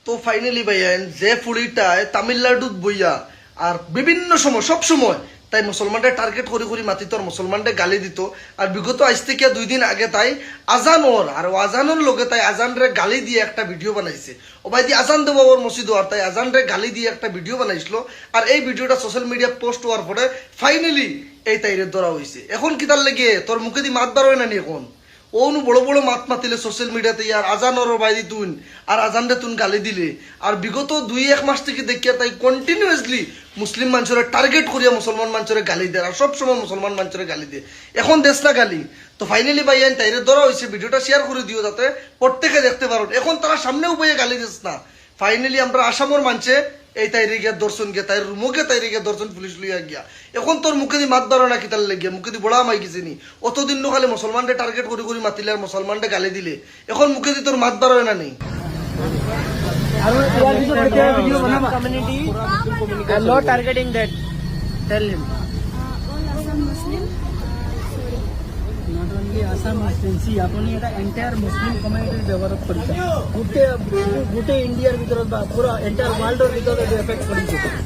তো ফাইনালি ভাইয়া যে ফুড়িটায় তামিলনাড়ুত বইয়া আর বিভিন্ন সময় সব সময় তাই মুসলমানদের টার্গেট করে করে মাতিত আর মুসলমানদের গালি দিত। আর বিগত আজ থেকে 2 দিন আগে তাই আজানোর আর আজানোর লগে তাই আজানরে গালি দিয়ে একটা ভিডিও বানাইছে। ও ভাই দি আজান দেবো ওর মসজিদ আর তাই আজানরে গালি দিয়ে একটা ভিডিও বানাইছিল। আর এই ভিডিওটা সোশ্যাল মিডিয়া পোস্ট হওয়ার পরে ফাইনালি এই তাইরে ধরা হয়েছে। এখন কি তার লেগে তোর মুখে দি মাত বার হয় না নি এখন ওনু বড় বড় মাত মাতিলে সোশ্যাল মিডিয়াতে আর আজানর বাইদি তুন আর আজানরে তুন গালি দিলে। আর বিগত 2-1 মাস থেকে দেখিয়া তাই কন্টিনিউয়াসলি মুসলিম মানুষের টার্গেট করিয়া মুসলমান মানুষের গালি দেয় আর সবসময় মুসলমান মানুষের গালি দেয়। এখন দেশ না গালি তো ফাইনালি ভাই আইন তাইরে ধরা হয়েছে। ভিডিওটা শেয়ার করে দিও যাতে প্রত্যেকে দেখতে পারো। এখন তারা সামনেও বইয়ে গালি দিস না। ফাইনালি আমরা আসামর মানছে এই তাইরে গিয়া দর্শন গিয়া তাই মুখে তাইরে গিয়া দর্শন পুলিশ লইয়া গিয়া। এখন তোর মুখে দি মাত বারো না কি তার লেগে মুখে দি বড়া মাই গেছে নি। অতদিন নো খালি মুসলমানদের টার্গেট করে করে মাতিলে আর মুসলমানদের গালি দিলে এখন মুখে দি তোর মাত বারো না নেই। community I'm not targeting that. Tell him. All Assam Muslim. Not only Assam Muslim, see, আপনি এটা এন্টায়ার মুসলিম কমিউনিটি ডেভেলপ করেছে গোটে ইন্ডিয়ার ভিতৰত বা পুরা এন্টায়ার ওয়ার্ল্ডৰ ভিতৰত এফেক্ট কৰিছে।